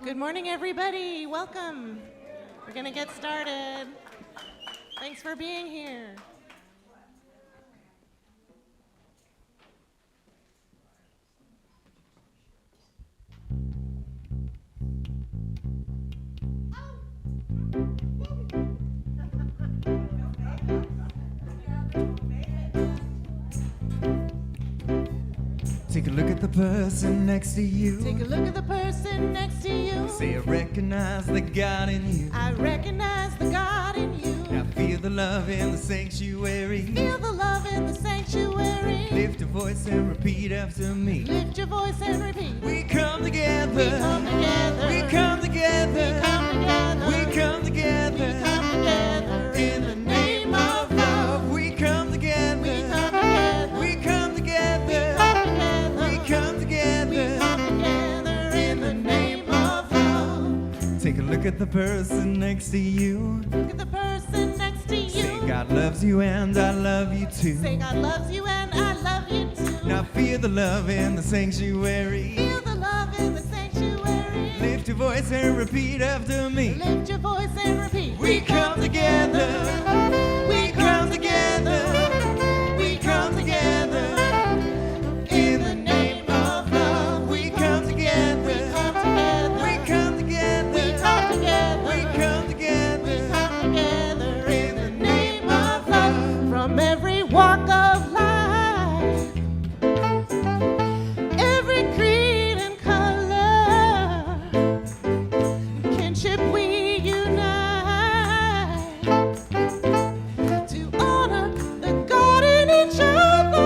Good morning, everybody. Welcome. We're going to get started. Thanks for being here. Take a look at the person next to you. Take a look at the person next to you. Say, I recognize the God in you. I recognize the God in you. Now feel the love in the sanctuary. Feel the love in the sanctuary. Lift your voice and repeat after me. Lift your voice and repeat. We come together. We come together. We come together. We come together. We come together. We come together. In the name of love. We come together. We come together. We come together. We come together. In the name of love. Take a look at the person next to you. Look at the person next to you. Say, God loves you and I love you too. Say, God loves you and I love you too. Now feel the love in the sanctuary. Feel the love in the sanctuary. Lift your voice and repeat after me. Lift your voice and repeat. We come together. We come together. We come together. In the name of love. We come together. We come together. We come together. We come together. We come together in the name of love. From every walk of life, every creed and color, kinship we unite to honor the God in each other.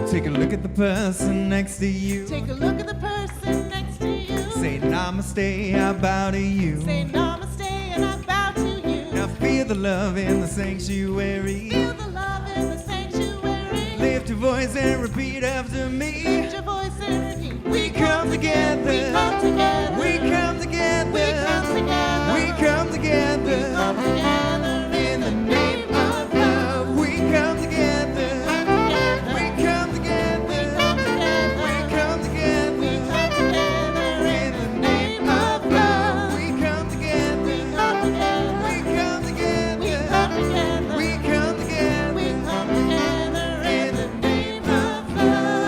Take a look at the person next to you. Take a look at the person next to you. Say namaste, I bow to you. Say namaste and I bow to you. Now feel the love in the sanctuary. Feel the love in the sanctuary. Lift your voice and repeat after me. Lift your voice and repeat. We come together. We come together. We come together. We come together. We come together. We come together In the name of love. We come together. We come together. We come together. We come together In the name of love. We come together. We come together. We come together. We come together. We come together. We come together in the name of love.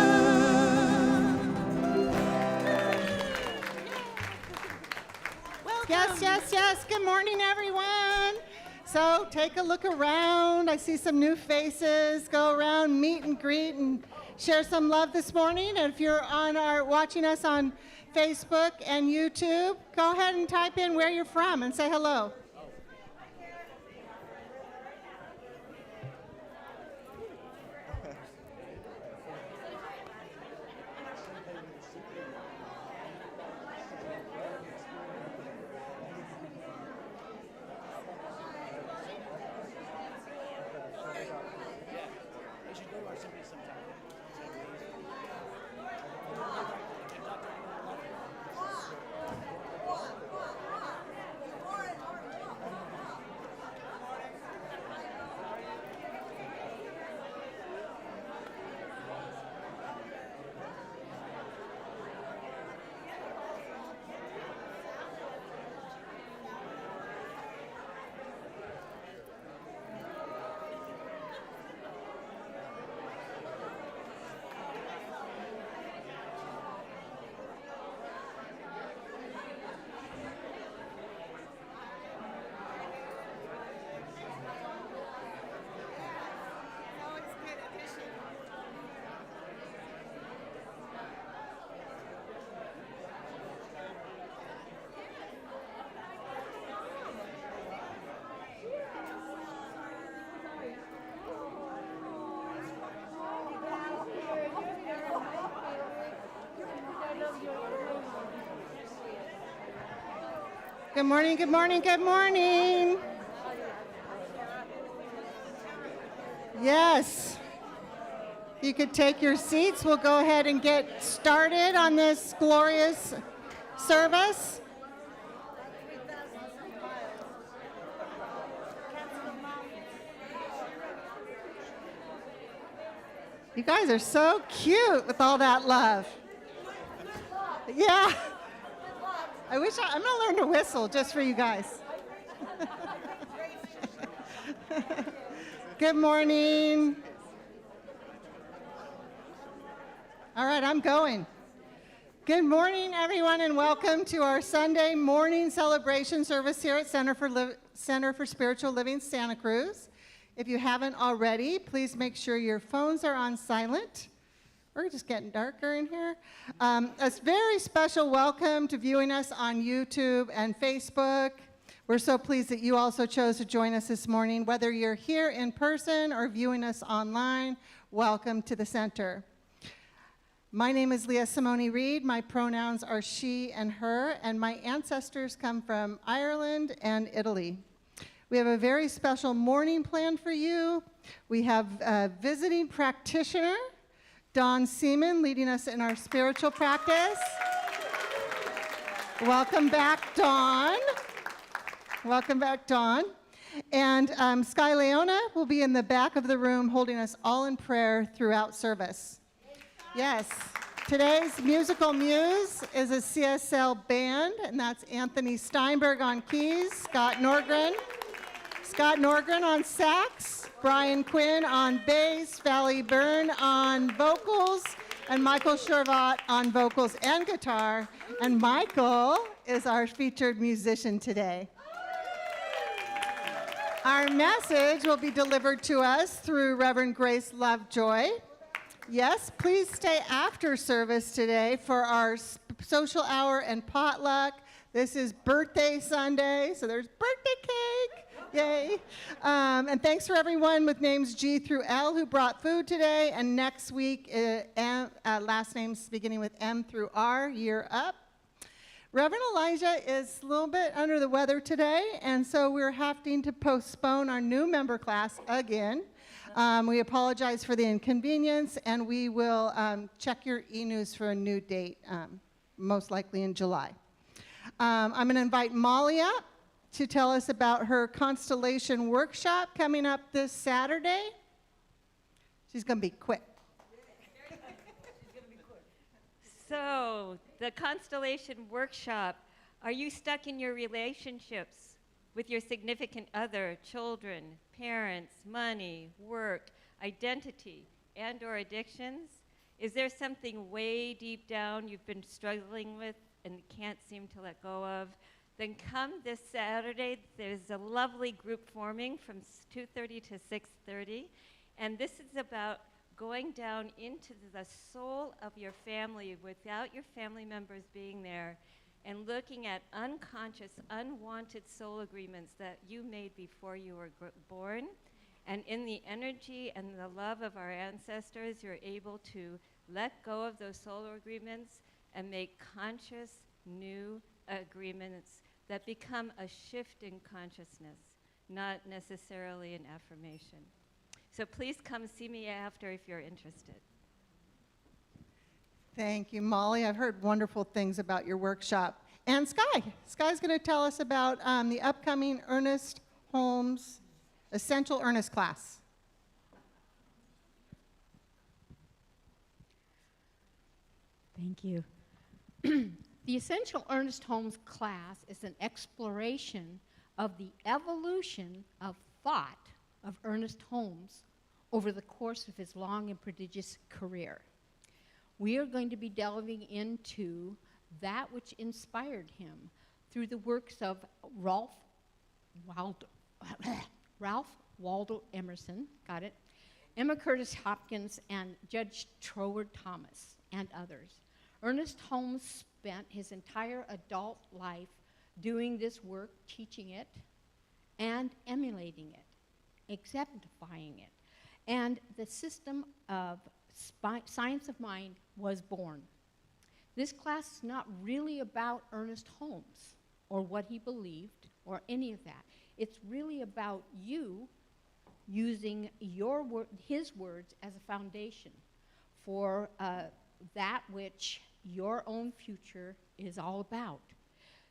Yes. Good morning, everyone. So take a look around. I see some new faces. Go around, meet and greet, and share some love this morning. And if you're watching us on Facebook and YouTube, go ahead and type in where you're from and say hello. Good morning, good morning, good morning. Yes. If you could take your seats, we'll go ahead and get started on this glorious service. You guys are so cute with all that love. Yeah. I'm gonna learn to whistle just for you guys. Good morning. All right, I'm going. Good morning, everyone, and welcome to our Sunday morning celebration service here at Center for Spiritual Living Santa Cruz. If you haven't already, please make sure your phones are on silent. We're just getting darker in here. A very special welcome to viewing us on YouTube and Facebook. We're so pleased that you also chose to join us this morning. Whether you're here in person or viewing us online, welcome to the center. My name is Leah Simone Reed. My pronouns are she and her, and my ancestors come from Ireland and Italy. We have a very special morning planned for you. We have a visiting practitioner, Dawn Seaman, leading us in our spiritual practice. Welcome back, Dawn. Welcome back, Dawn. And Sky Leona will be in the back of the room holding us all in prayer throughout service. Yes. Today's musical muse is a CSL band, and that's Anthony Steinberg on keys, Scott Norgren on sax, Brian Quinn on bass, Valley Byrne on vocals, and Michael Shervat on vocals and guitar. And Michael is our featured musician today. Our message will be delivered to us through Reverend Grace Lovejoy. Yes, please stay after service today for our social hour and potluck. This is birthday Sunday, so there's birthday cake. Yay. And thanks for everyone with names G through L who brought food today. And next week, last names beginning with M through R, year up. Reverend Elijah is a little bit under the weather today, and so we're having to postpone our new member class again. We apologize for the inconvenience, and we will check your e-news for a new date, most likely in July. I'm going to invite Molly up to tell us about her constellation workshop coming up this Saturday. She's going to be quick. So, the constellation workshop, are you stuck in your relationships with your significant other, children, parents, money, work, identity, and or addictions? Is there something way deep down you've been struggling with and can't seem to let go of? Then come this Saturday. There's a lovely group forming from 2:30 to 6:30, and this is about going down into the soul of your family without your family members being there, and looking at unconscious, unwanted soul agreements that you made before you were born. And in the energy and the love of our ancestors, you're able to let go of those soul agreements and make conscious, new agreements that become a shift in consciousness, not necessarily an affirmation. So please come see me after if you're interested. Thank you, Molly. I've heard wonderful things about your workshop. And Sky. Sky's going to tell us about the upcoming Ernest Holmes Essential Ernest class. Thank you. The Essential Ernest Holmes class is an exploration of the evolution of thought of Ernest Holmes over the course of his long and prodigious career. We are going to be delving into that which inspired him through the works of Ralph Waldo Emerson, got it, Emma Curtis Hopkins, and Judge Troward Thomas, and others. Ernest Holmes spent his entire adult life doing this work, teaching it, and emulating it, exemplifying it. And the system of science of mind was born. This class is not really about Ernest Holmes or what he believed or any of that. It's really about you using his words as a foundation for that which your own future is all about.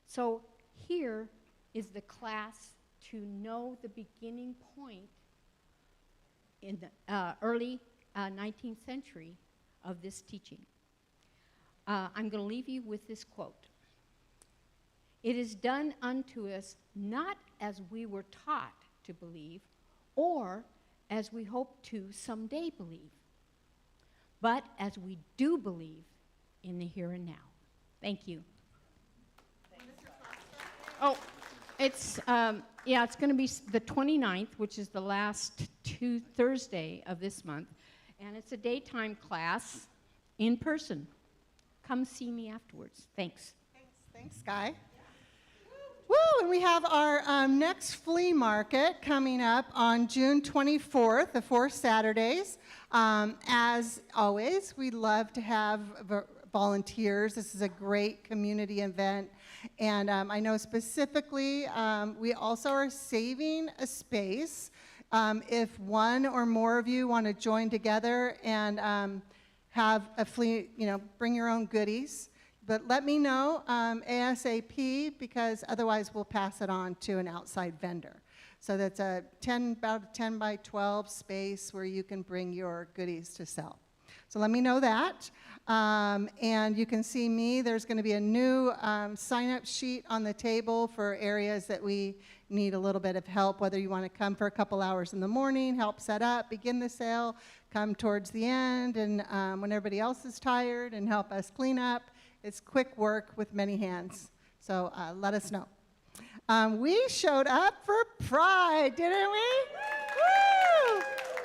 So here is the class to know the beginning point in the early 19th century of this teaching. I'm going to leave you with this quote. It is done unto us not as we were taught to believe or as we hope to someday believe, but as we do believe in the here and now. Thank you. Oh, it's going to be the 29th, which is the last Thursday of this month, and it's a daytime class in person. Come see me afterwards. Thanks. Thanks, Sky. Woo, and we have our next flea market coming up on June 24th, the 4 Saturdays. As always, we love to have volunteers. This is a great community event. And I know specifically, we also are saving a space. If one or more of you want to join together and have a flea, bring your own goodies. But let me know ASAP, because otherwise we'll pass it on to an outside vendor. So that's about a 10 by 12 space where you can bring your goodies to sell. So let me know that. And you can see me. There's going to be a new sign-up sheet on the table for areas that we need a little bit of help, whether you want to come for a couple hours in the morning, help set up, begin the sale, come towards the end, and when everybody else is tired, and help us clean up. It's quick work with many hands. So let us know. We showed up for Pride, didn't we? Woo!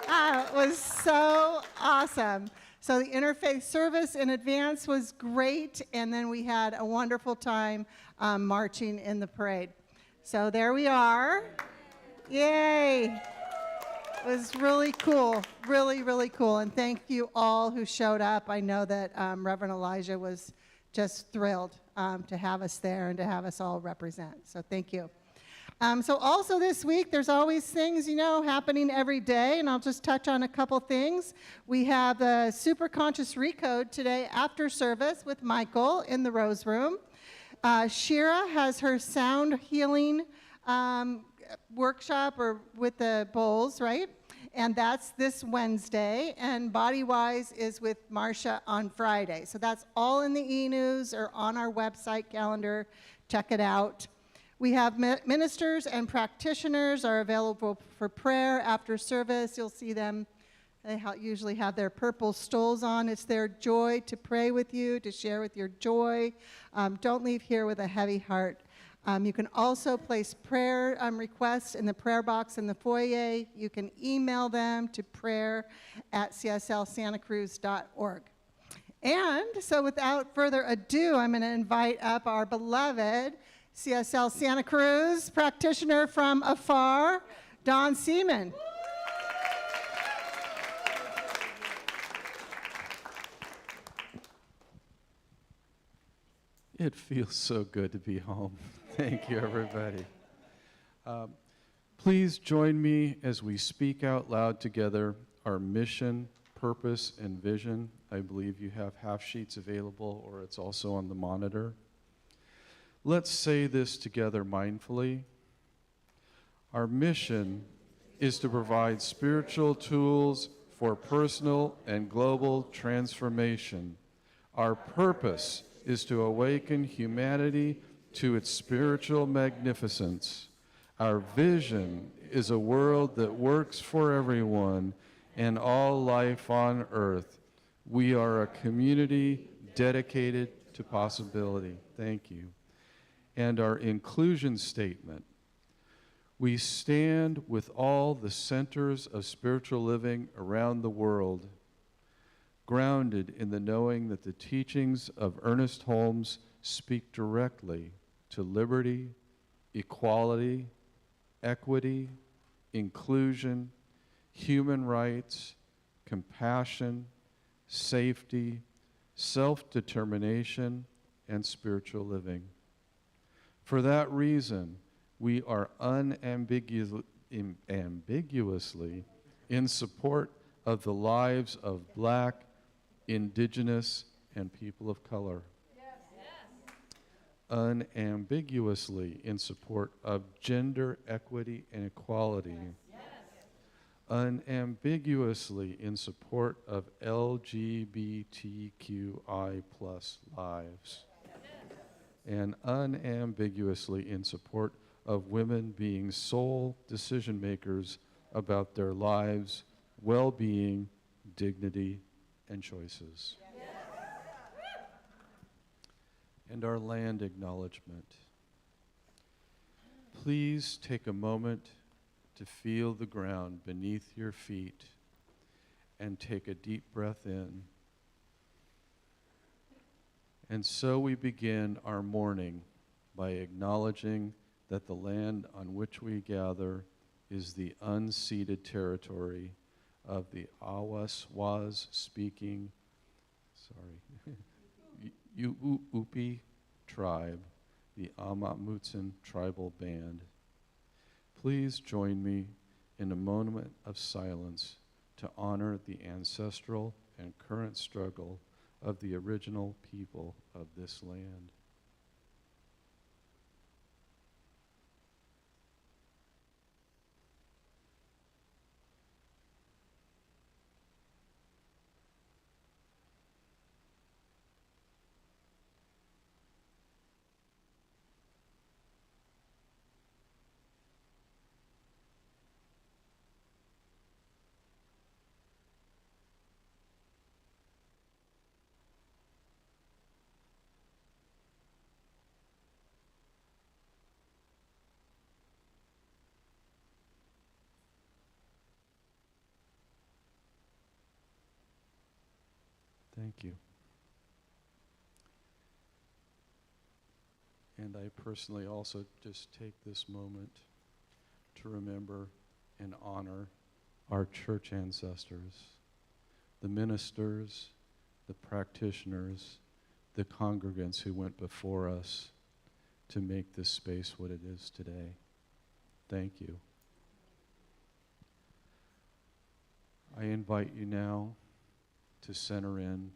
It was so awesome. So the interfaith service in advance was great, and then we had a wonderful time marching in the parade. So there we are. Yay! It was really cool, really, really cool. And thank you all who showed up. I know that Reverend Elijah was just thrilled to have us there and to have us all represent. So thank you. So also this week, there's always things, happening every day, and I'll just touch on a couple things. We have the Super Conscious Recode today after service with Michael in the Rose Room. Shira has her sound healing workshop, or with the bowls, right? And that's this Wednesday, and Bodywise is with Marcia on Friday. So that's all in the e-news or on our website calendar. Check it out. We have ministers and practitioners are available for prayer after service. You'll see them. They usually have their purple stoles on. It's their joy to pray with you, to share with your joy. Don't leave here with a heavy heart. You can also place prayer requests in the prayer box in the foyer. You can email them to prayer@cslsantacruz.org. And so without further ado, I'm going to invite up our beloved CSL Santa Cruz practitioner from afar, Don Seaman. It feels so good to be home. Thank you, everybody. Please join me as we speak out loud together our mission, purpose, and vision. I believe you have half sheets available, or it's also on the monitor. Let's say this together mindfully. Our mission is to provide spiritual tools for personal and global transformation. Our purpose is to awaken humanity to its spiritual magnificence. Our vision is a world that works for everyone and all life on earth. We are a community dedicated to possibility. Thank you. And our inclusion statement. We stand with all the centers of spiritual living around the world, grounded in the knowing that the teachings of Ernest Holmes speak directly to liberty, equality, equity, inclusion, human rights, compassion, safety, self-determination, and spiritual living. For that reason, we are unambiguously in support of the lives of Black, Indigenous, and people of color. Unambiguously in support of gender equity and equality. Unambiguously in support of LGBTQI+ lives. and unambiguously in support of women being sole decision makers about their lives, well-being, dignity, and choices. And our land acknowledgement. Please take a moment to feel the ground beneath your feet and take a deep breath in. And so we begin our morning by acknowledging that the land on which we gather is the unceded territory of the Awaswas speaking, Upi tribe, the Amamutsan tribal band. Please join me in a moment of silence to honor the ancestral and current struggle of the original people of this land. Thank you. And I personally also just take this moment to remember and honor our church ancestors, the ministers, the practitioners, the congregants who went before us to make this space what it is today. Thank you. I invite you now to center in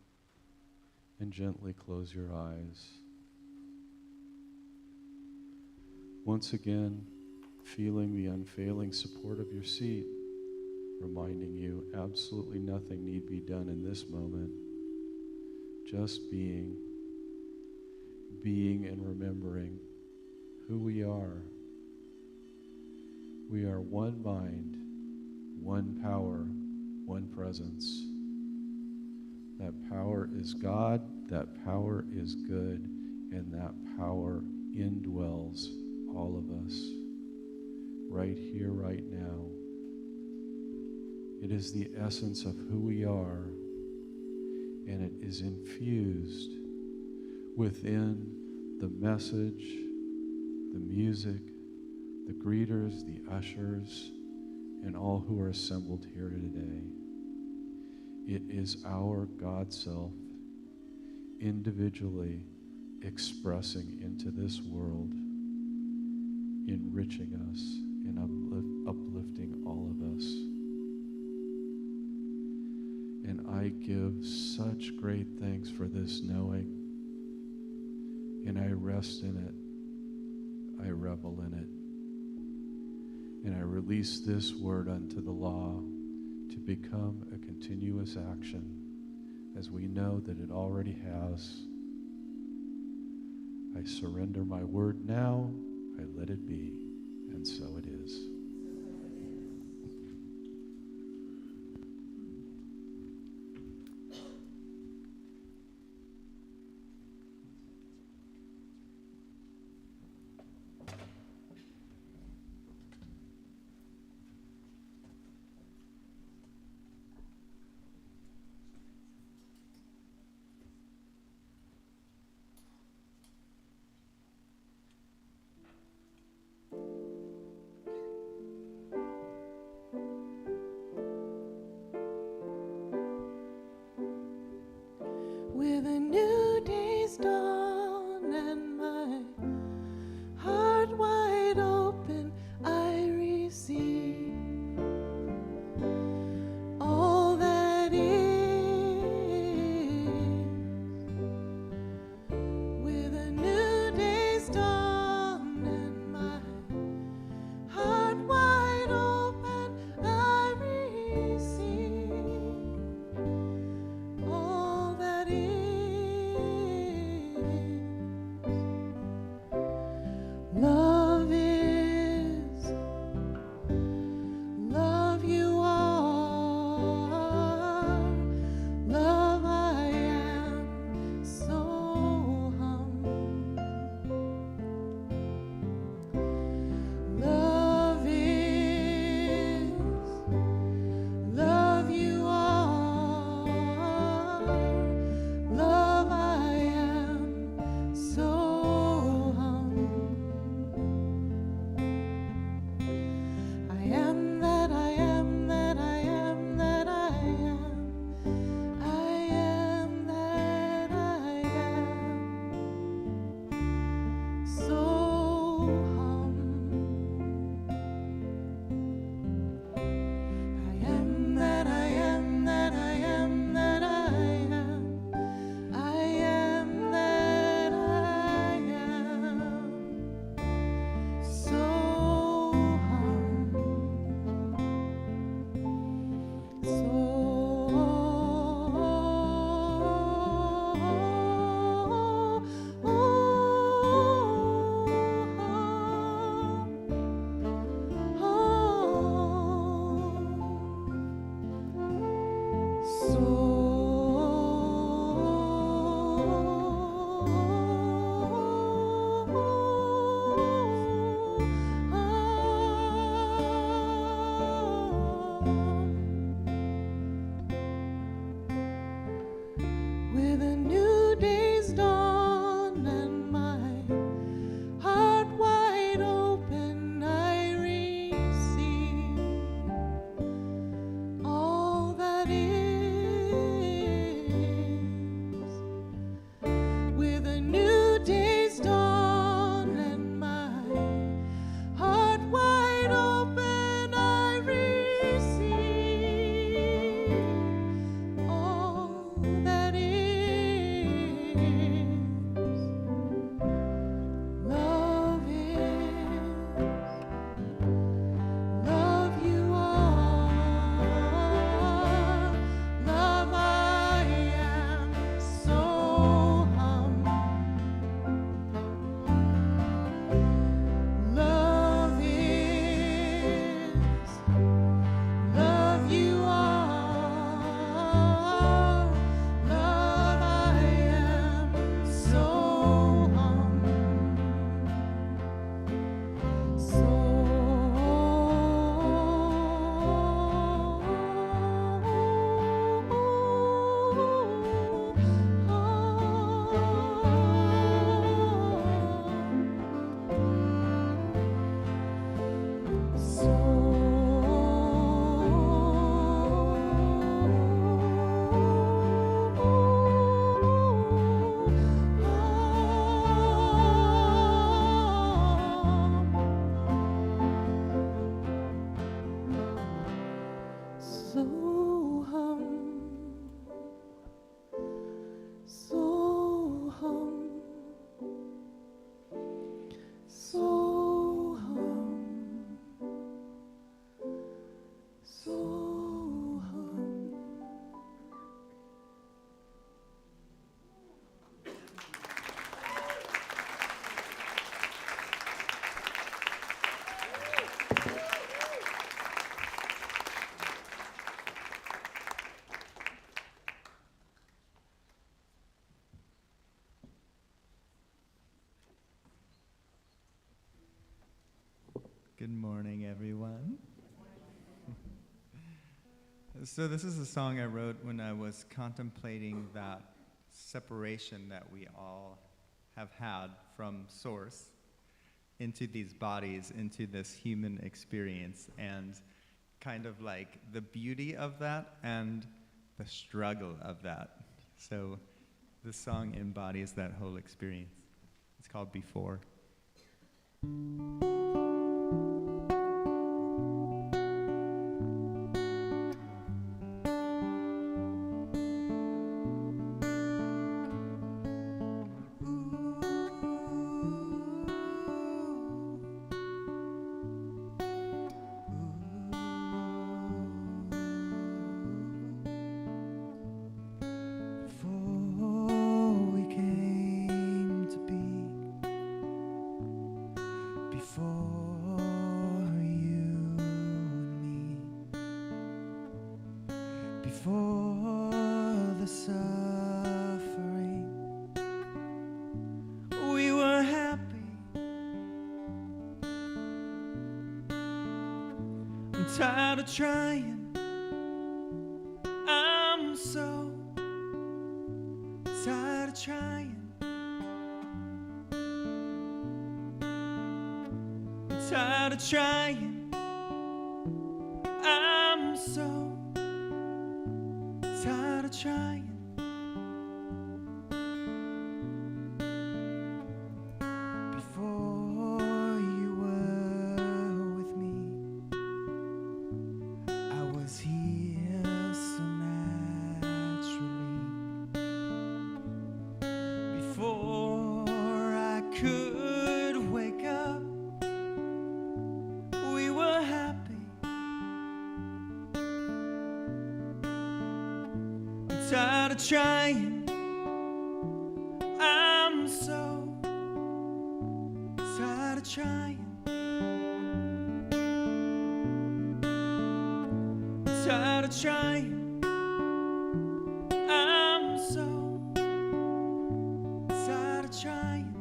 and gently close your eyes. Once again, feeling the unfailing support of your seat, reminding you absolutely nothing need be done in this moment. Just being and remembering who we are. We are one mind, one power, one presence. That power is God, that power is good, and that power indwells all of us, right here, right now. It is the essence of who we are, and it is infused within the message, the music, the greeters, the ushers, and all who are assembled here today. It is our God self individually expressing into this world, enriching us and uplifting all of us. And I give such great thanks for this knowing, and I rest in it, I revel in it, and I release this word unto the law to become a continuous action, as we know that it already has. I surrender my word now, I let it be, and so it is. Good morning, everyone. So this is a song I wrote when I was contemplating that separation that we all have had from Source into these bodies, into this human experience, and kind of like the beauty of that and the struggle of that. So this song embodies that whole experience. It's called Before. Before the suffering, we were happy. I'm tired of trying. I'm so tired of trying. I'm tired of trying. I'm so tired of trying. Before you were with me, I was here so naturally. Before I could wake up, we were happy. Tired of trying. I'm so tired of trying. Tired of trying. I'm so tired of trying.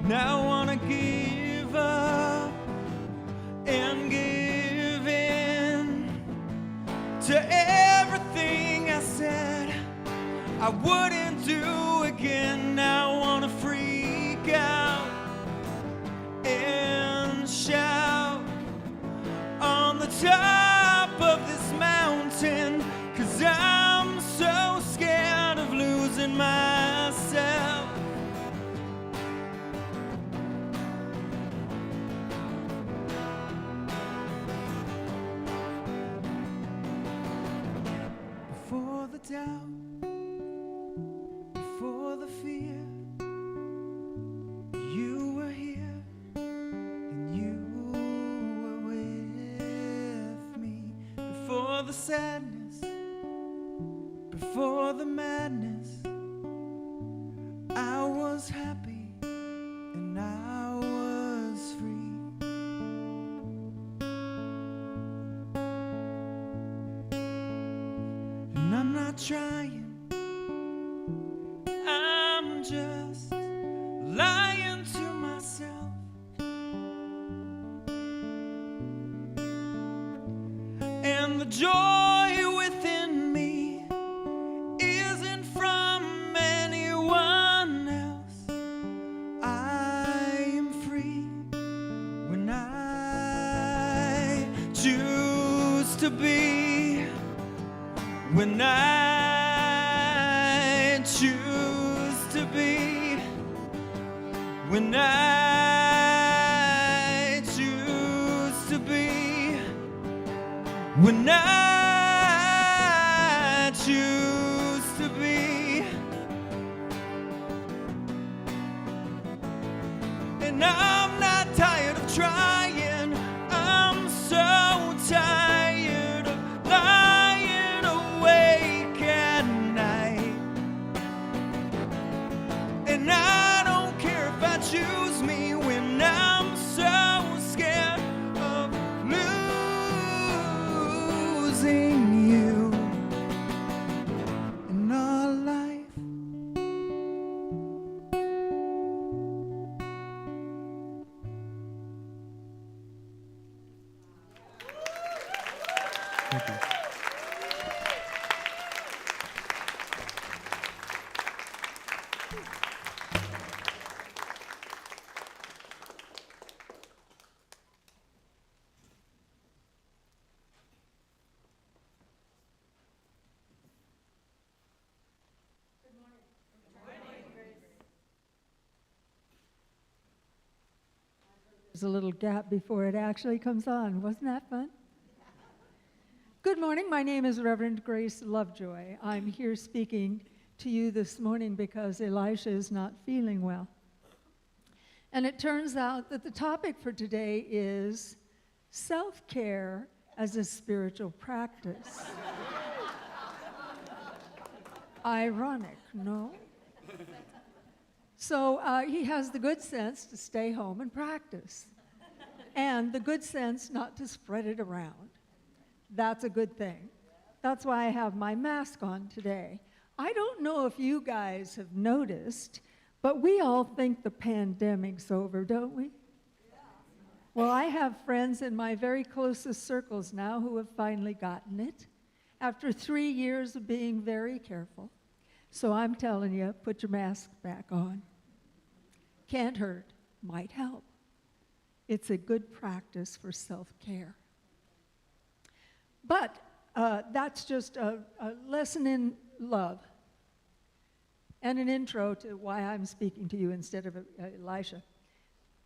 Now I wanna give up and give in to everything I said I wouldn't do again. Now I wanna freak out and shout on the top of this mountain, 'cause I'm so scared of losing myself. Before the doubt, before the fear, you were here and you were with me. Before the sadness, before the madness, I was happy and I was free. And I'm not trying, I'm just lying to myself. And the joy within me isn't from anyone else. I am free when I choose to be. When I choose to be. When I when I choose to be. And I'm not tired of trying. I'm so tired of lying awake at night. And I don't care if I choose me when I'm so scared of losing you in our life. Thank you. There's a little gap before it actually comes on. Wasn't that fun? Good morning. My name is Reverend Grace Lovejoy. I'm here speaking to you this morning because Elisha is not feeling well. And it turns out that the topic for today is self-care as a spiritual practice. Ironic, no? So he has the good sense to stay home and practice, and the good sense not to spread it around. That's a good thing. That's why I have my mask on today. I don't know if you guys have noticed, but we all think the pandemic's over, don't we? Well, I have friends in my very closest circles now who have finally gotten it after 3 years of being very careful. So I'm telling you, put your mask back on. Can't hurt, might help. It's a good practice for self-care. But that's just a lesson in love and an intro to why I'm speaking to you instead of Elisha.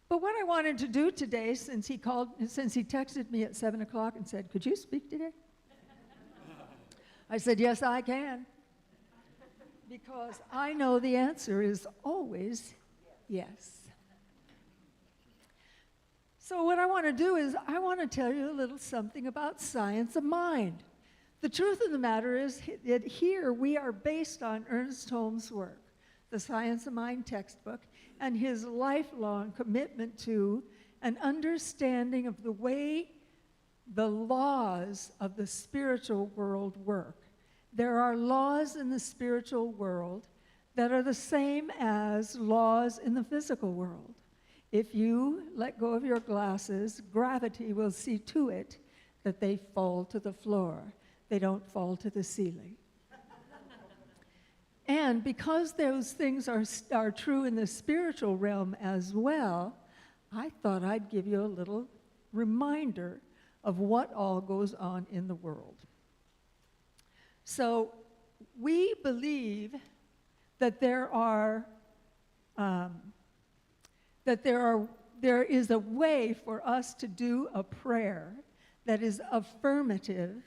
But what I wanted to do today, since he texted me at 7 o'clock and said, "Could you speak today?" I said, "Yes, I can." Because I know the answer is always yes. So what I want to do is I want to tell you a little something about science of mind. The truth of the matter is that here we are based on Ernest Holmes' work, the Science of Mind textbook, and his lifelong commitment to an understanding of the way the laws of the spiritual world work. There are laws in the spiritual world that are the same as laws in the physical world. If you let go of your glasses, gravity will see to it that they fall to the floor. They don't fall to the ceiling. And because those things are true in the spiritual realm as well, I thought I'd give you a little reminder of what all goes on in the world. So we believe that there is a way for us to do a prayer that is affirmative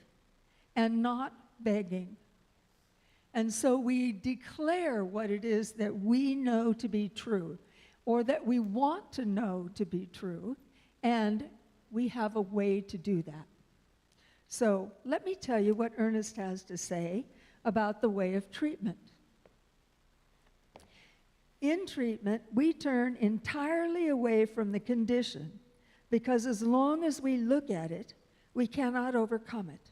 and not begging. And so we declare what it is that we know to be true, or that we want to know to be true, and we have a way to do that. So let me tell you what Ernest has to say about the way of treatment. In treatment, we turn entirely away from the condition because as long as we look at it, we cannot overcome it.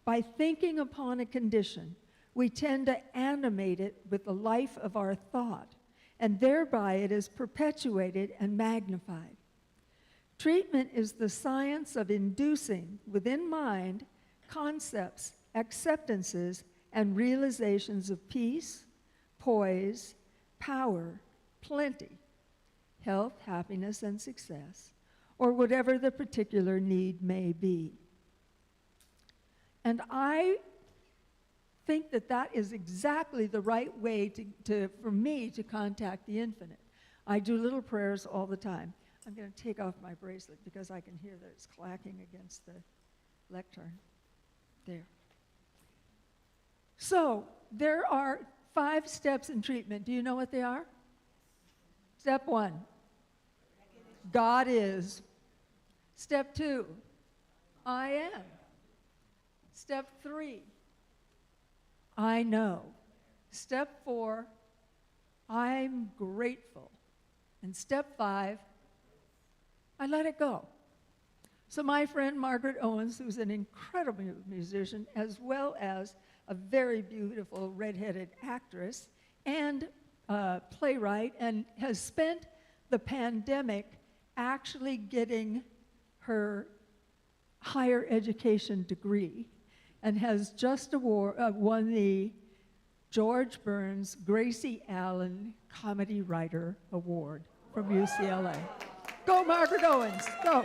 By thinking upon a condition, we tend to animate it with the life of our thought, and thereby it is perpetuated and magnified. Treatment is the science of inducing within mind concepts, acceptances, and realizations of peace, poise, power, plenty, health, happiness, and success, or whatever the particular need may be. And I think that that is exactly the right way for me to contact the infinite. I do little prayers all the time. I'm going to take off my bracelet because I can hear that it's clacking against the lectern. There. So, there are 5 steps in treatment. Do you know what they are? Step 1, God is. Step 2, I am. Step 3, I know. Step 4, I'm grateful. And step 5, I let it go. So my friend Margaret Owens, who's an incredible musician, as well as a very beautiful redheaded actress and playwright, and has spent the pandemic actually getting her higher education degree, and has just won the George Burns Gracie Allen Comedy Writer Award from UCLA. Go, Margaret Owens, go.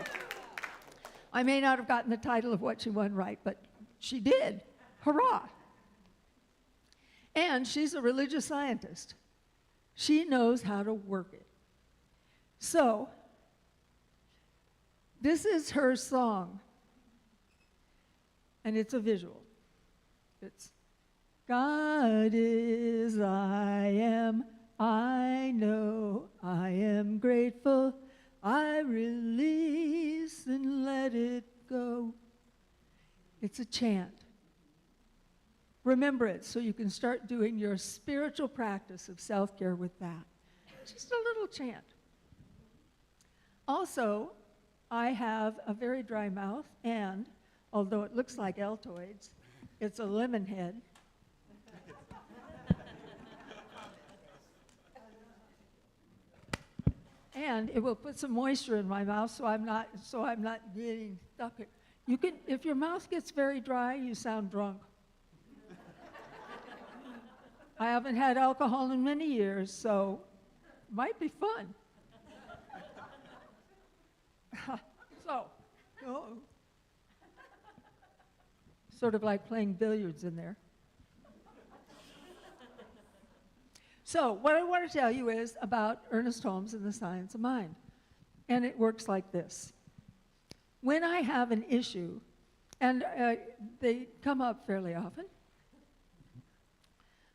I may not have gotten the title of what she won right, but she did. Hurrah. And she's a religious scientist. She knows how to work it. So, this is her song, and it's a visual. It's God is, I am, I know, I am grateful, I release and let it go. It's a chant. Remember it so you can start doing your spiritual practice of self-care with that. Just a little chant. Also, I have a very dry mouth, and although it looks like Altoids, it's a lemon head. And it will put some moisture in my mouth so I'm not getting stuck. You can, if your mouth gets very dry, you sound drunk. I haven't had alcohol in many years, so it might be fun. Sort of like playing billiards in there. So what I want to tell you is about Ernest Holmes and the science of mind. And it works like this. When I have an issue, and they come up fairly often,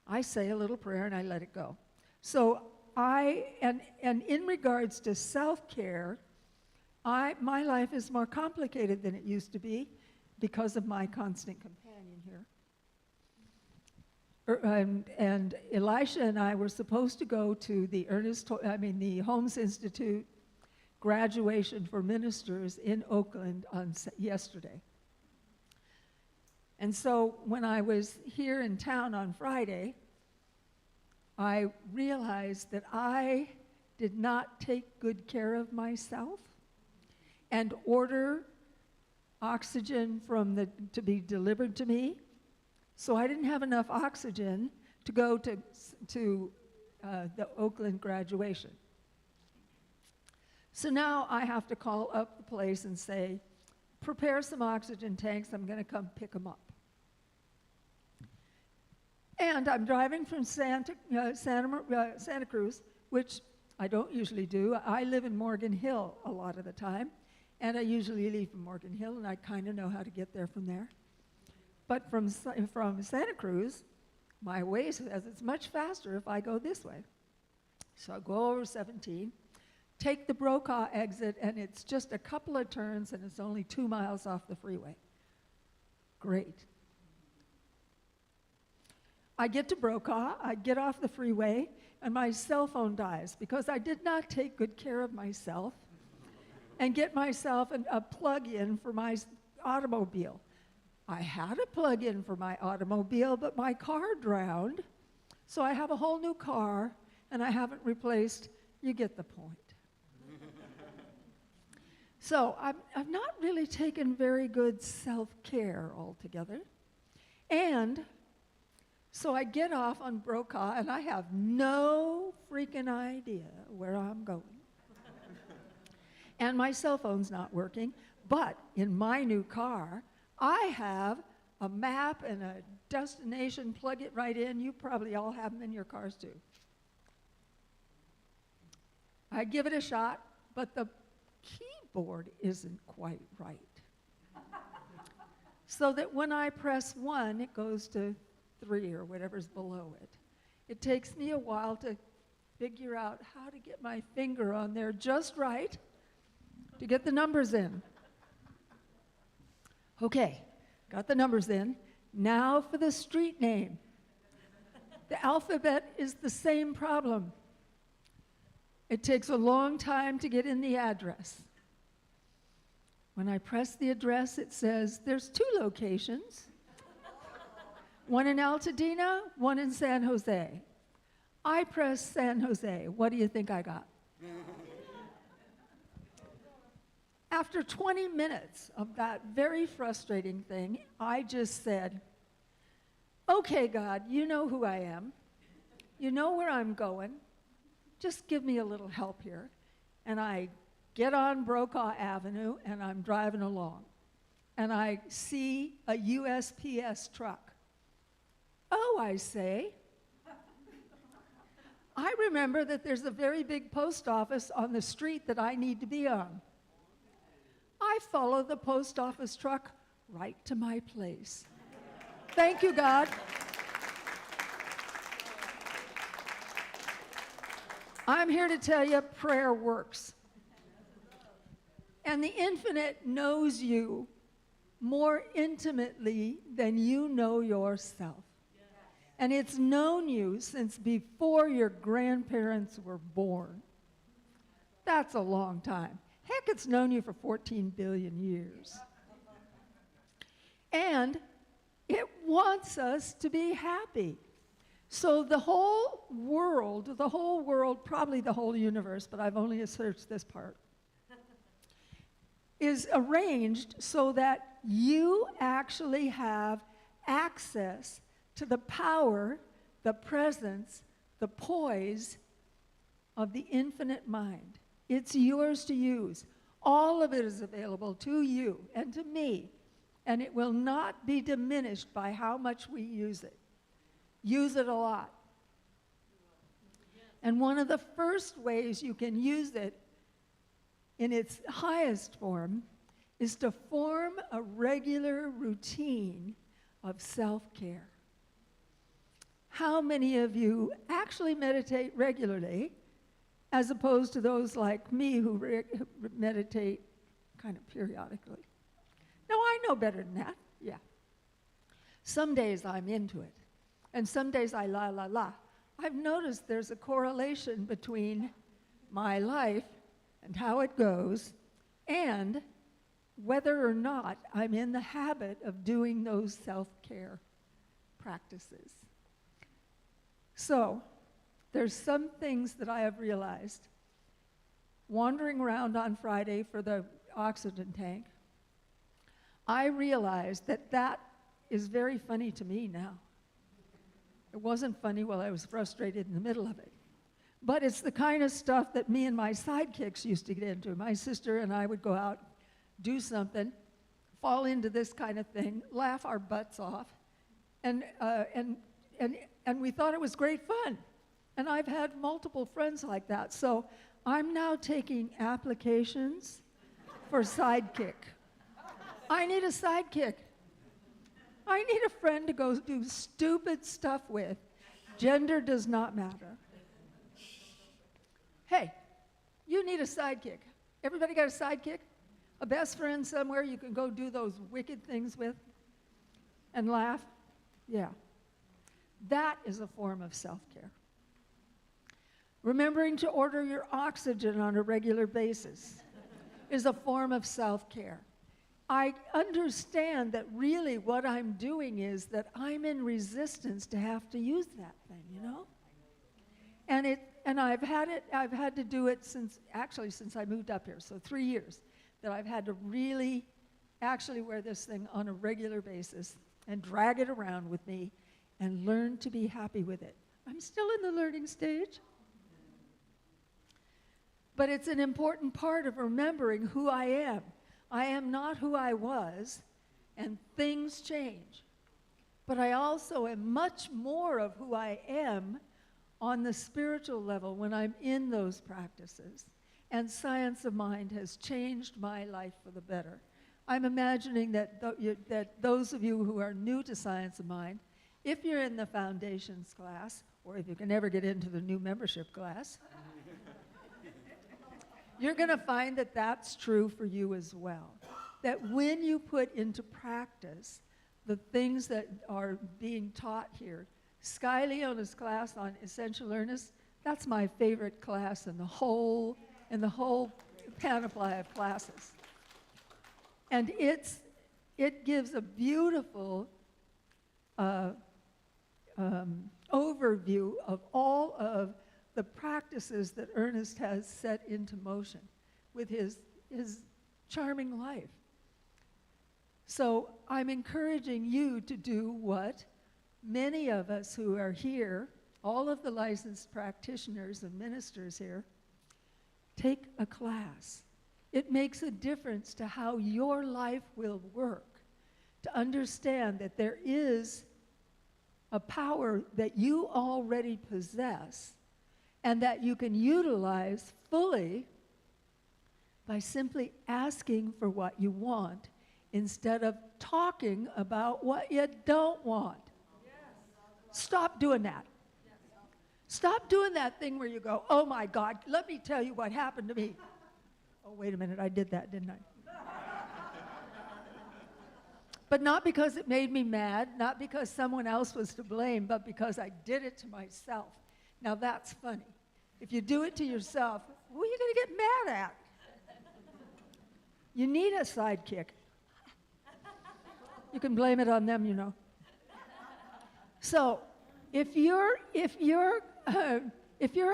I say a little prayer and I let it go. So and in regards to self-care, my life is more complicated than it used to be because of my constant companion here. And Elisha and I were supposed to go to the Holmes Institute graduation for ministers in Oakland on yesterday. And so when I was here in town on Friday, I realized that I did not take good care of myself and order oxygen to be delivered to me. So I didn't have enough oxygen to go to the Oakland graduation. So now I have to call up the place and say, prepare some oxygen tanks, I'm going to come pick them up. And I'm driving from Santa Cruz, which I don't usually do. I live in Morgan Hill a lot of the time, and I usually leave from Morgan Hill, and I kind of know how to get there from there. But from Santa Cruz, my way says it's much faster if I go this way. So I go over 17, take the Brokaw exit, and it's just a couple of turns, and it's only 2 miles off the freeway. Great. I get to Brokaw, I get off the freeway, and my cell phone dies because I did not take good care of myself and get myself a plug-in for my automobile. I had a plug-in for my automobile, but my car drowned, so I have a whole new car, and I haven't replaced. You get the point. So I've not really taken very good self-care altogether. And so I get off on Brokaw, and I have no freaking idea where I'm going. And my cell phone's not working, but in my new car, I have a map and a destination, plug it right in. You probably all have them in your cars too. I give it a shot, but the keyboard isn't quite right. so that when I press 1, it goes to 3 or whatever's below it. It takes me a while to figure out how to get my finger on there just right to get the numbers in. Okay, got the numbers in. Now for the street name. The alphabet is the same problem. It takes a long time to get in the address. When I press the address, it says there's 2 locations. One in Altadena, one in San Jose. I press San Jose. What do you think I got? After 20 minutes of that very frustrating thing, I just said, okay, God, you know who I am. You know where I'm going. Just give me a little help here. And I get on Brokaw Avenue, and I'm driving along. And I see a USPS truck. Oh, I say. I remember that there's a very big post office on the street that I need to be on. I follow the post office truck right to my place. Thank you, God. I'm here to tell you, prayer works. And the infinite knows you more intimately than you know yourself. And it's known you since before your grandparents were born. That's a long time. Heck, it's known you for 14 billion years. And it wants us to be happy. So the whole world, probably the whole universe, but I've only searched this part, is arranged so that you actually have access to the power, the presence, the poise of the infinite mind. It's yours to use. All of it is available to you and to me, and it will not be diminished by how much we use it. Use it a lot. And one of the first ways you can use it in its highest form is to form a regular routine of self-care. How many of you actually meditate regularly, as opposed to those like me who meditate kind of periodically? No, I know better than that, yeah. Some days I'm into it, and some days I la la la. I've noticed there's a correlation between my life and how it goes and whether or not I'm in the habit of doing those self-care practices. So, there's some things that I have realized. Wandering around on Friday for the oxygen tank, I realized that that is very funny to me now. It wasn't funny while I was frustrated in the middle of it. But it's the kind of stuff that me and my sidekicks used to get into. My sister and I would go out, do something, fall into this kind of thing, laugh our butts off, and we thought it was great fun. And I've had multiple friends like that. So I'm now taking applications for sidekick. I need a sidekick. I need a friend to go do stupid stuff with. Gender does not matter. Hey, you need a sidekick. Everybody got a sidekick? A best friend somewhere you can go do those wicked things with and laugh? Yeah. That is a form of self-care. Remembering to order your oxygen on a regular basis is a form of self-care. I understand that really what I'm doing is that I'm in resistance to have to use that thing, you know? And I've had to do it since I moved up here, so 3 years, that I've had to really actually wear this thing on a regular basis and drag it around with me and learn to be happy with it. I'm still in the learning stage. But it's an important part of remembering who I am. I am not who I was, and things change. But I also am much more of who I am on the spiritual level when I'm in those practices. And Science of Mind has changed my life for the better. I'm imagining that, that those of you who are new to Science of Mind, if you're in the foundations class, or if you can ever get into the new membership class, you're going to find that that's true for you as well. That when you put into practice the things that are being taught here, Sky Leona's class on essential earnest, that's my favorite class in the whole panoply of classes. And it gives a beautiful overview of all of the practices that Ernest has set into motion with his charming life. So I'm encouraging you to do what many of us who are here, all of the licensed practitioners and ministers here, take a class. It makes a difference to how your life will work, to understand that there is a power that you already possess and that you can utilize fully by simply asking for what you want instead of talking about what you don't want. Stop doing that. Stop doing that thing where you go, oh my God, let me tell you what happened to me. Oh, wait a minute, I did that, didn't I? But not because it made me mad, not because someone else was to blame, but because I did it to myself. Now that's funny. If you do it to yourself, who are you going to get mad at? You need a sidekick. You can blame it on them, you know. So, if you're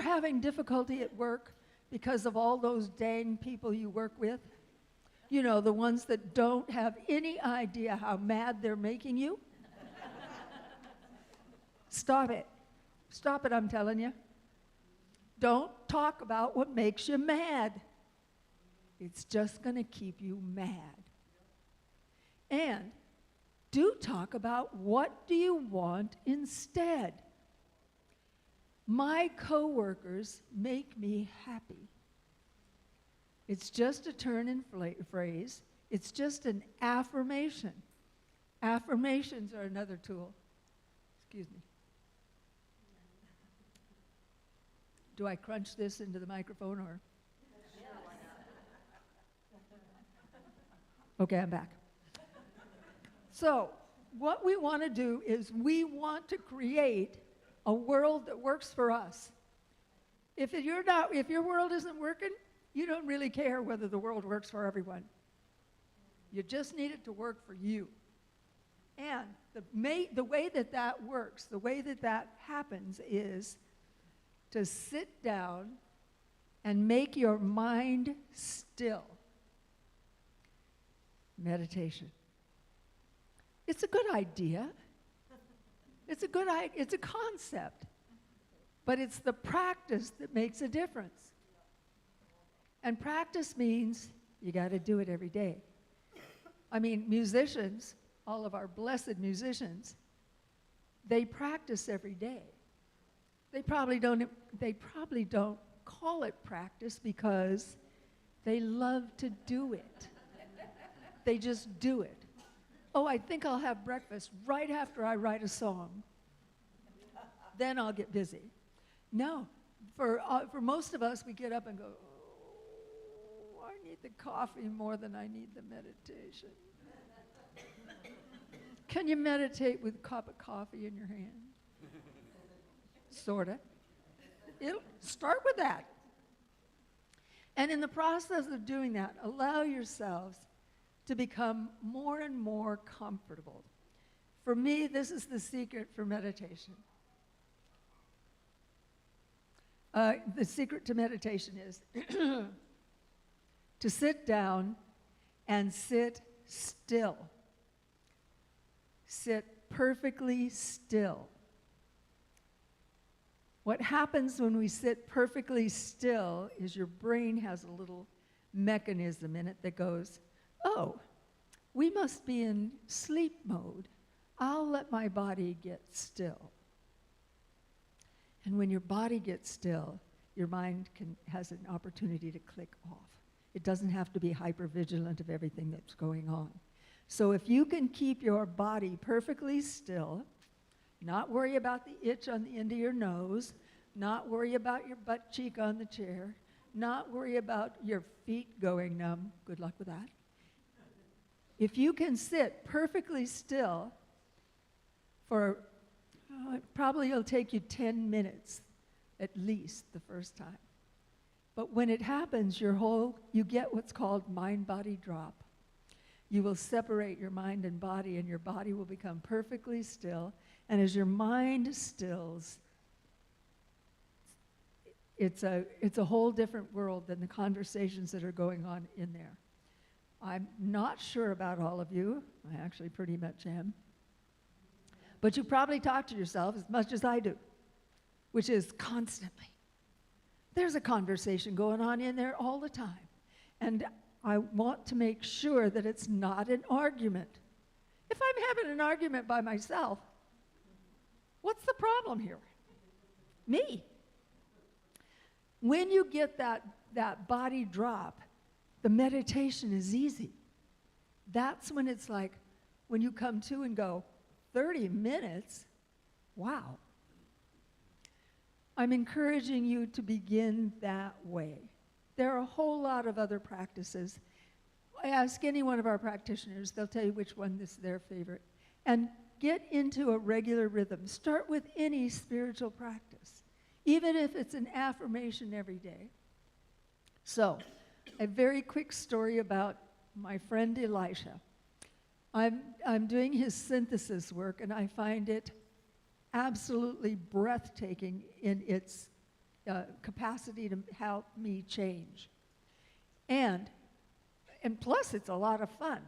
having difficulty at work because of all those dang people you work with, you know, the ones that don't have any idea how mad they're making you, stop it. Stop it, I'm telling you. Don't talk about what makes you mad. It's just going to keep you mad. And do talk about what do you want instead. My coworkers make me happy. It's just a turn in phrase. It's just an affirmation. Affirmations are another tool. Excuse me. Do I crunch this into the microphone or? Okay, I'm back. So, what we want to do is we want to create a world that works for us. If your world isn't working, you don't really care whether the world works for everyone. You just need it to work for you. And the way that works, the way that happens is to sit down and make your mind still. Meditation. It's a good idea. It's a concept. But it's the practice that makes a difference. And practice means you got to do it every day. I mean, musicians, all of our blessed musicians, they practice every day. They probably don't call it practice because they love to do it. They just do it. Oh, I think I'll have breakfast right after I write a song. Then I'll get busy. No, for most of us, we get up and go, oh, I need the coffee more than I need the meditation. Can you meditate with a cup of coffee in your hand? Sorta. Start with that. And in the process of doing that, allow yourselves to become more and more comfortable. For me, this is the secret for meditation. The secret to meditation is to sit down and sit still. Sit perfectly still. What happens when we sit perfectly still is your brain has a little mechanism in it that goes, oh, we must be in sleep mode. I'll let my body get still. And when your body gets still, your mind has an opportunity to click off. It doesn't have to be hypervigilant of everything that's going on. So if you can keep your body perfectly still, not worry about the itch on the end of your nose, not worry about your butt cheek on the chair, not worry about your feet going numb, good luck with that. If you can sit perfectly still for, probably it'll take you 10 minutes at least the first time. But when it happens, you get what's called mind-body drop. You will separate your mind and body, and your body will become perfectly still. And as your mind stills, it's a whole different world than the conversations that are going on in there. I'm not sure about all of you. I actually pretty much am. But you probably talk to yourself as much as I do, which is constantly. There's a conversation going on in there all the time. And I want to make sure that it's not an argument. If I'm having an argument by myself, what's the problem here? Me. When you get that body drop, the meditation is easy. That's when it's like, when you come to and go, 30 minutes? Wow. I'm encouraging you to begin that way. There are a whole lot of other practices. Ask any one of our practitioners, they'll tell you which one is their favorite. And get into a regular rhythm. Start with any spiritual practice, even if it's an affirmation every day. So, a very quick story about my friend Elisha. I'm doing his synthesis work, and I find it absolutely breathtaking in its capacity to help me change. And plus, it's a lot of fun.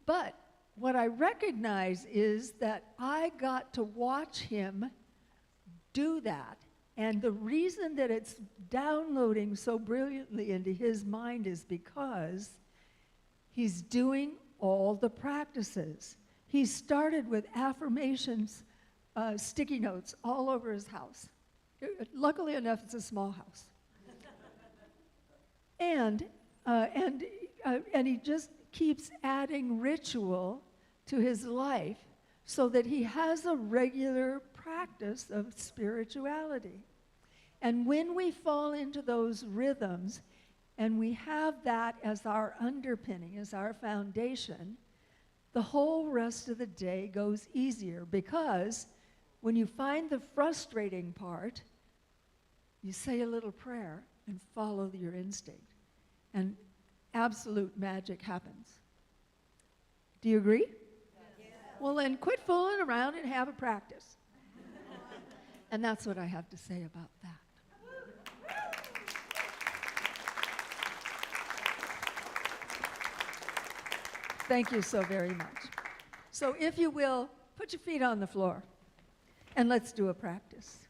But what I recognize is that I got to watch him do that. And the reason that it's downloading so brilliantly into his mind is because he's doing all the practices. He started with affirmations, sticky notes all over his house. Luckily enough, it's a small house. And he just keeps adding ritual to his life so that he has a regular practice of spirituality. And when we fall into those rhythms and we have that as our underpinning, as our foundation, the whole rest of the day goes easier, because when you find the frustrating part, you say a little prayer and follow your instinct, and absolute magic happens. Do you agree? Yes. Well, then quit fooling around and have a practice. And that's what I have to say about that. Thank you so very much. So if you will, put your feet on the floor and let's do a practice.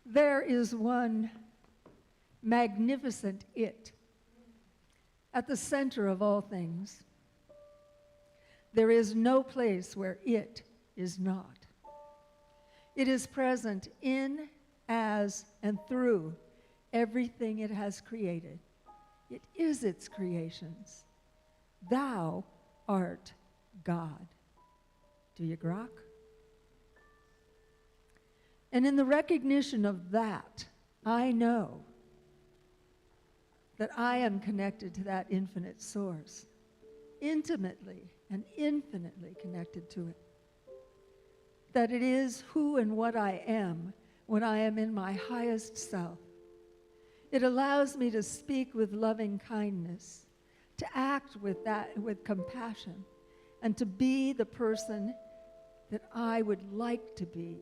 There is one magnificent it at the center of all things. There is no place where it is not. It is present in, as, and through everything it has created. It is its creations. Thou art God. Do you grok? And in the recognition of that, I know that I am connected to that infinite source, intimately and infinitely connected to it. That it is who and what I am when I am in my highest self. It allows me to speak with loving kindness, to act with compassion, and to be the person that I would like to be.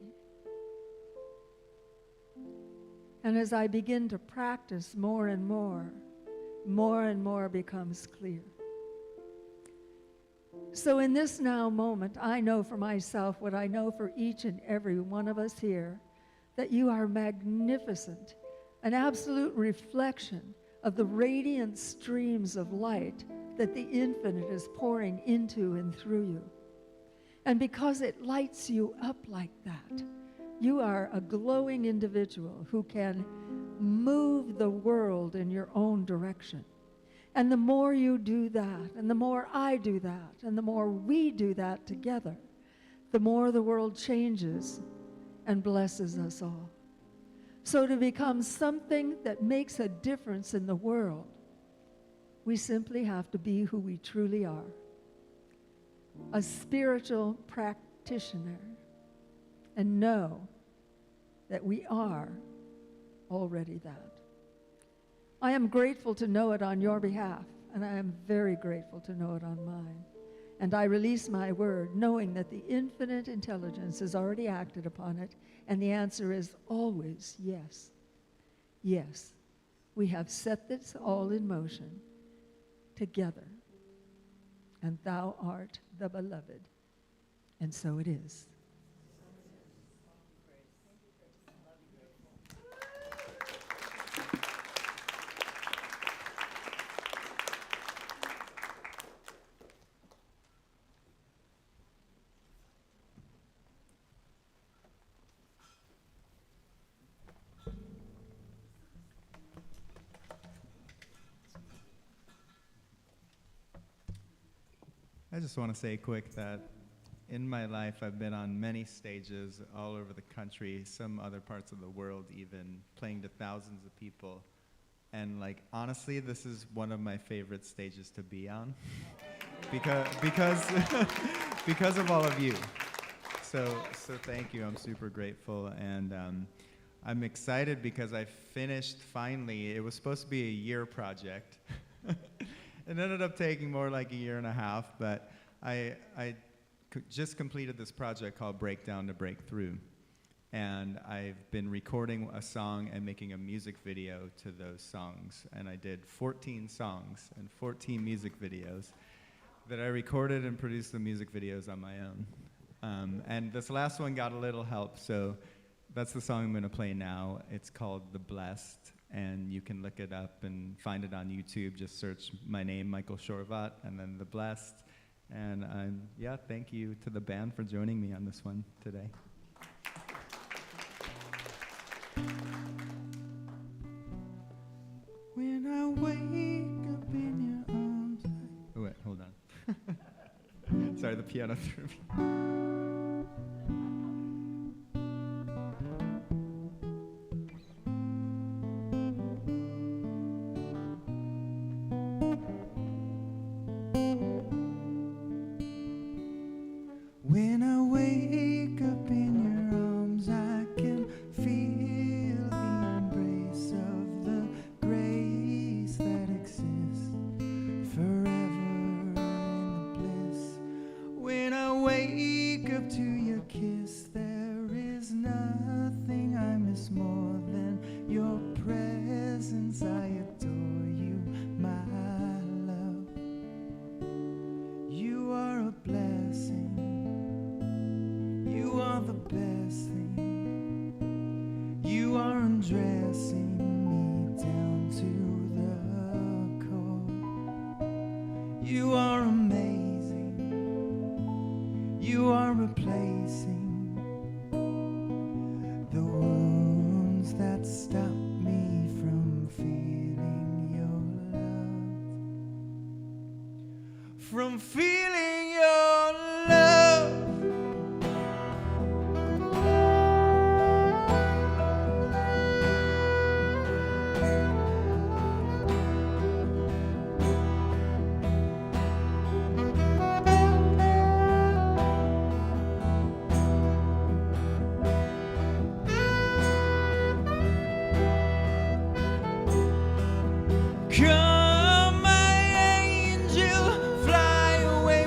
And as I begin to practice more and more becomes clear. So in this now moment, I know for myself what I know for each and every one of us here, that you are magnificent, an absolute reflection of the radiant streams of light that the infinite is pouring into and through you. And because it lights you up like that, you are a glowing individual who can move the world in your own direction. And the more you do that, and the more I do that, and the more we do that together, the more the world changes and blesses us all. So to become something that makes a difference in the world, we simply have to be who we truly are. A spiritual practitioner, and know that we are already that. I am grateful to know it on your behalf, and I am very grateful to know it on mine. And I release my word, knowing that the infinite intelligence has already acted upon it, and the answer is always yes. Yes, we have set this all in motion together, and thou art the beloved, and so it is. I just want to say quick that in my life I've been on many stages all over the country, some other parts of the world even, playing to thousands of people. And like, honestly, this is one of my favorite stages to be on because of all of you. So thank you. I'm super grateful. And I'm excited because I finished finally. It was supposed to be a year project. It ended up taking more like a year and a half, but I just completed this project called Breakdown to Breakthrough. And I've been recording a song and making a music video to those songs. And I did 14 songs and 14 music videos that I recorded and produced the music videos on my own. And this last one got a little help, so that's the song I'm going to play now. It's called The Blessed. And you can look it up and find it on YouTube. Just search my name, Michael Shorvat, and then The Blessed. And thank you to the band for joining me on this one today. When I wake up in your arms. Oh, wait, hold on. Sorry, the piano threw me. When I wake up in your arms, I can feel the embrace of the grace that exists forever in the bliss. When I wake up to your kiss, there is nothing I miss more than your presence. I adore you, my love. You are a blessing. You are the best thing. You are undressing me down to the core. You are amazing. You are replacing the wounds that stop me from feeling your love. From feeling your love. Come, my angel, fly away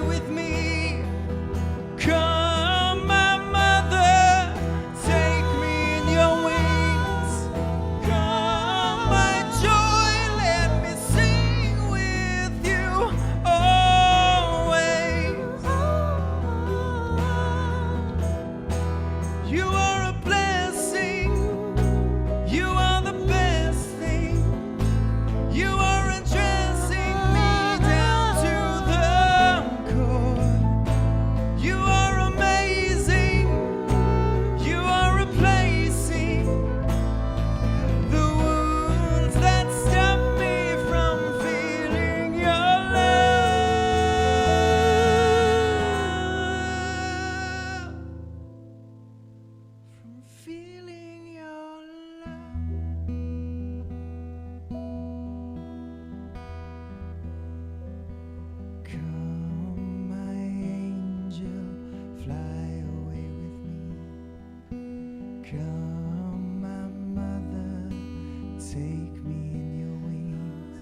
take me in your wings.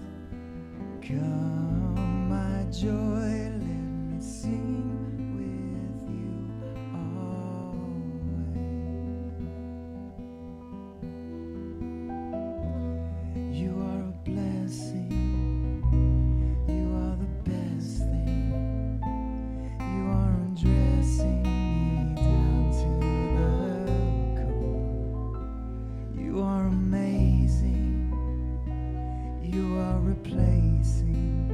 Come, my joy, let me sing with you always. You are a blessing. You are the best thing. You are undressing me down to the core. You are amazing. You are replacing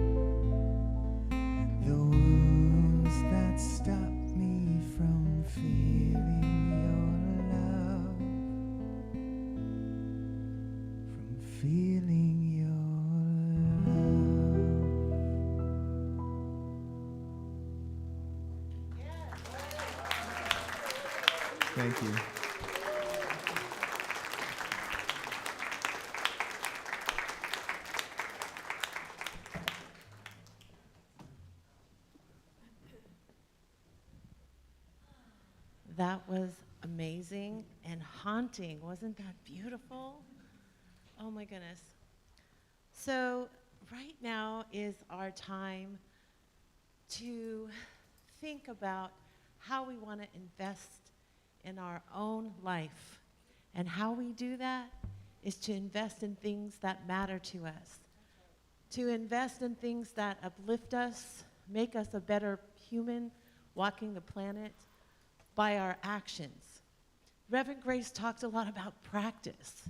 the wounds that stop me from feeling your love, from feeling your love. Thank you. That was amazing and haunting. Wasn't that beautiful? Oh my goodness. So right now is our time to think about how we want to invest in our own life. And how we do that is to invest in things that matter to us, to invest in things that uplift us, make us a better human walking the planet by our actions. Reverend Grace talked a lot about practice.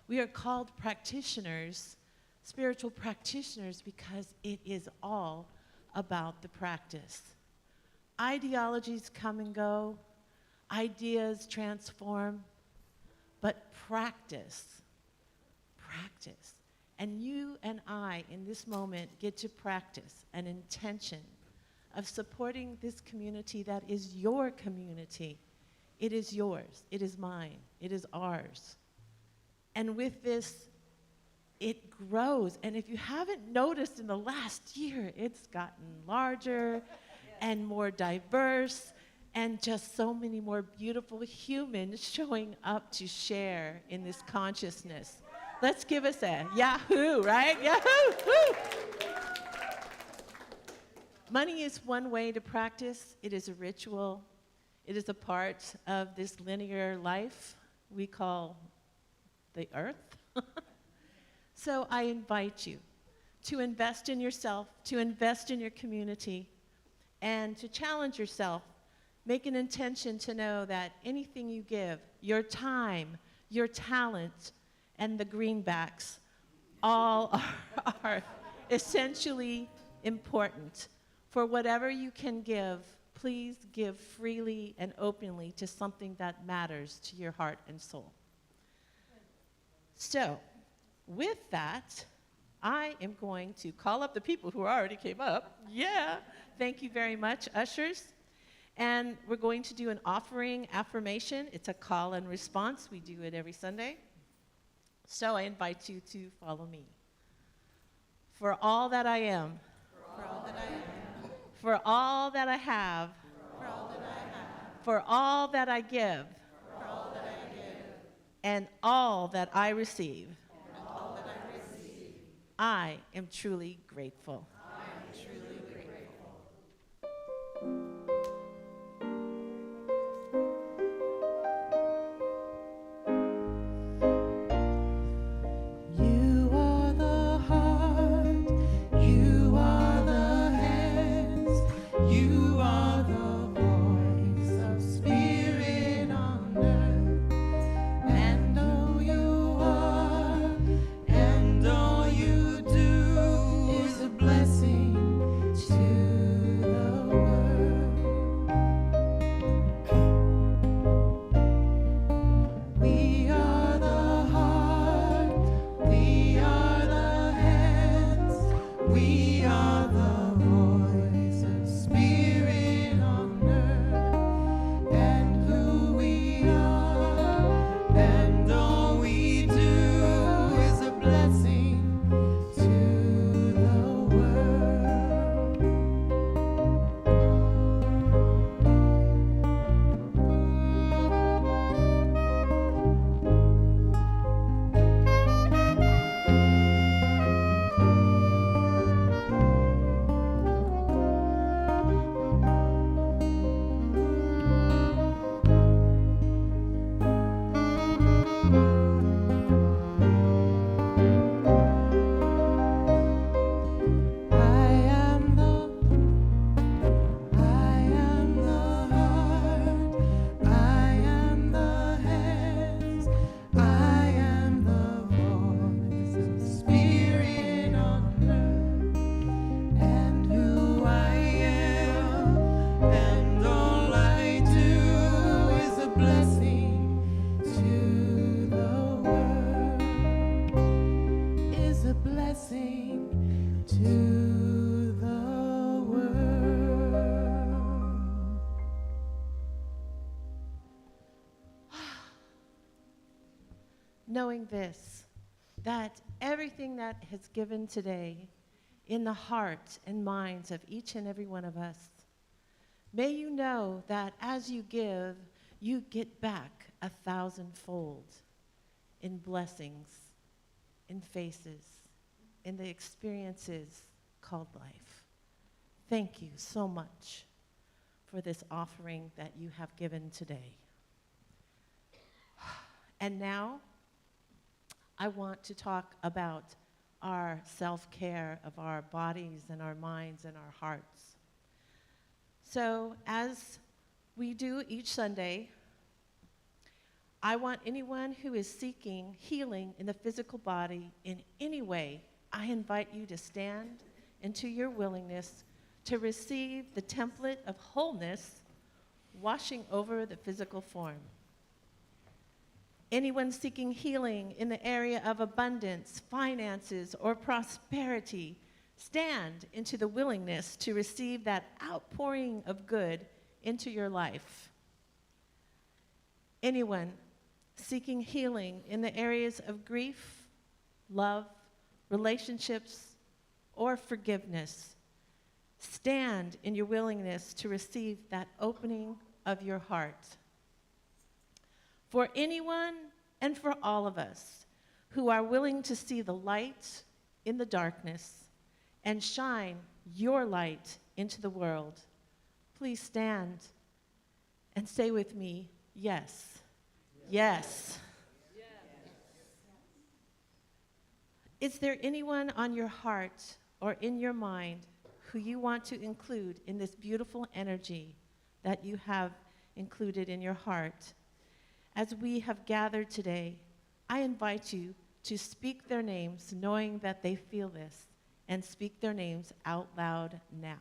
We are called practitioners, spiritual practitioners, because it is all about the practice. Ideologies come and go, ideas transform, but practice. And you and I, in this moment, get to practice an intention of supporting this community that is your community. It is yours, it is mine, it is ours. And with this, it grows. And if you haven't noticed in the last year, it's gotten larger and more diverse, and just so many more beautiful humans showing up to share in this consciousness. Let's give us a Yahoo, right? Yahoo! Woo! Money is one way to practice. It is a ritual. It is a part of this linear life we call the earth. So I invite you to invest in yourself, to invest in your community, and to challenge yourself. Make an intention to know that anything you give, your time, your talent, and the greenbacks, all are essentially important. For whatever you can give, please give freely and openly to something that matters to your heart and soul. So, with that, I am going to call up the people who already came up. Yeah, thank you very much, ushers. And we're going to do an offering affirmation. It's a call and response. We do it every Sunday. So I invite you to follow me. For all that I am, for all that I have, for all that I give, and all that I receive, I am truly grateful. You are the heart, you are the hands, you are the voice of spirit on earth. And all you are, and all you do is a blessing. that everything that has given today in the heart and minds of each and every one of us, may you know that as you give, you get back 1,000-fold in blessings, in faces, in the experiences called life. Thank you so much for this offering that you have given today. And now, I want to talk about our self-care of our bodies and our minds and our hearts. So, as we do each Sunday, I want anyone who is seeking healing in the physical body in any way, I invite you to stand into your willingness to receive the template of wholeness washing over the physical form. Anyone seeking healing in the area of abundance, finances, or prosperity, stand into the willingness to receive that outpouring of good into your life. Anyone seeking healing in the areas of grief, love, relationships, or forgiveness, stand in your willingness to receive that opening of your heart. For anyone and for all of us who are willing to see the light in the darkness and shine your light into the world, please stand and say with me, yes, yes. Is there anyone on your heart or in your mind who you want to include in this beautiful energy that you have included in your heart? As we have gathered today, I invite you to speak their names, knowing that they feel this, and speak their names out loud now.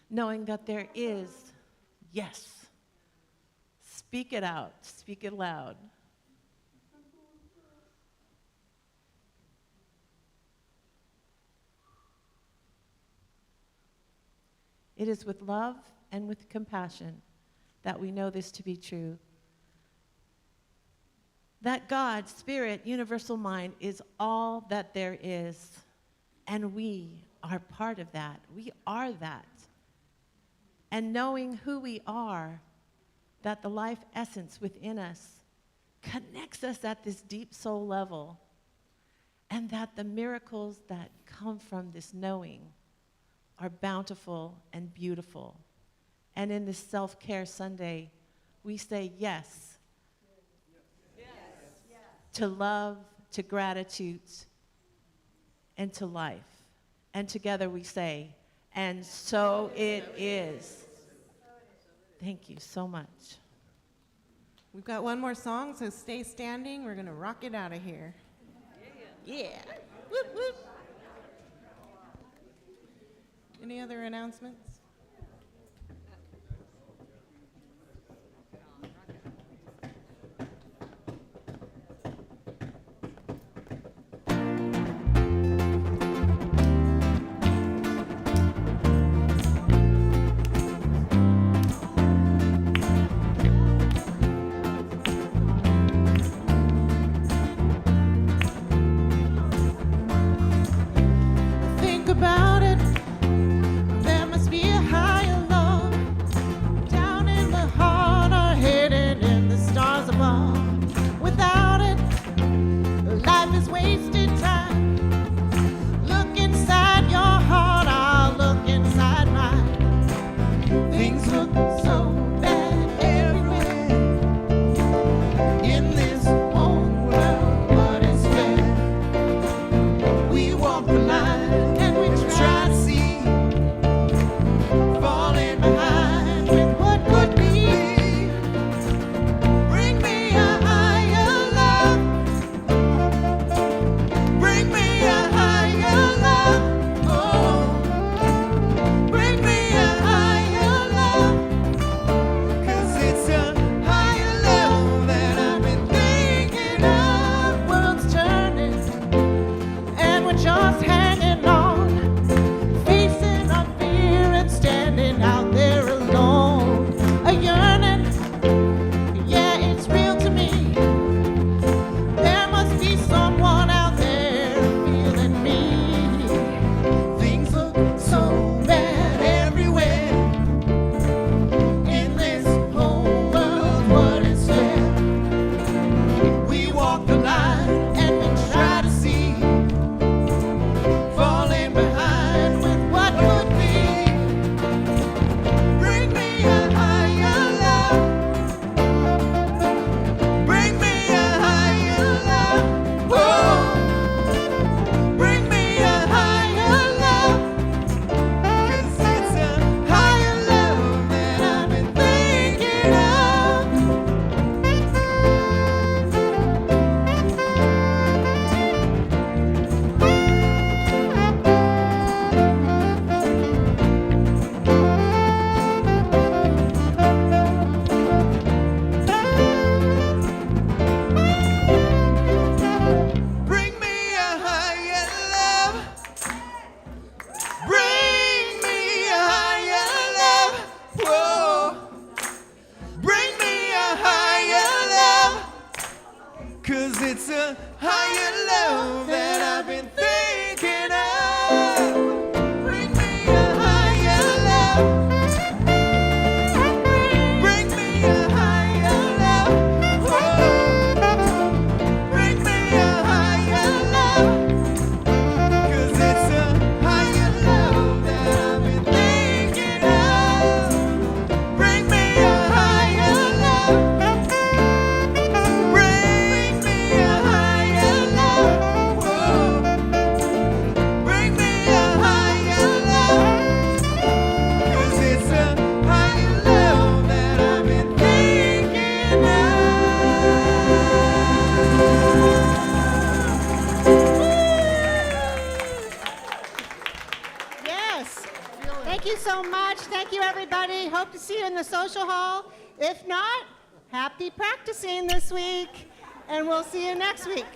Knowing that there is yes. Speak it out, speak it loud. It is with love and with compassion that we know this to be true. That God, Spirit, universal mind is all that there is, and we are part of that. We are that. And knowing who we are, that the life essence within us connects us at this deep soul level, and that the miracles that come from this knowing are bountiful and beautiful. And in this Self-Care Sunday, we say yes. Yes. To love, to gratitude, and to life. And together we say, and so it is. Thank you so much. We've got one more song, so stay standing. We're going to rock it out of here. Yeah. Whoop, whoop. Any other announcements? Think about it. There must be higher love that I've been thinking of. Bring me a higher love. Bring me a higher love. Whoa. Bring me a higher love. 'Cause it's a higher love that I've been thinking of. Bring me a higher love. Bring me a higher love. Whoa. Bring me a higher love. 'Cause it's a higher love that I've been thinking Yes. Thank you so much. Thank you, everybody. Hope to see you in the social hall. If not, happy practicing this week, and we'll see you next week.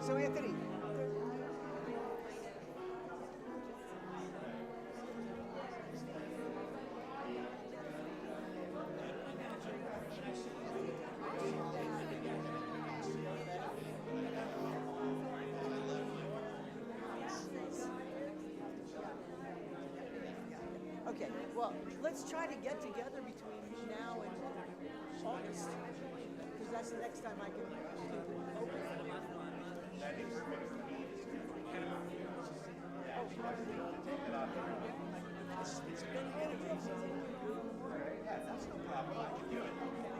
So Anthony. Okay, well, let's try to get together between now and August, because that's the next time I can open. It's been enemies. Yeah, that's no problem. I can do it.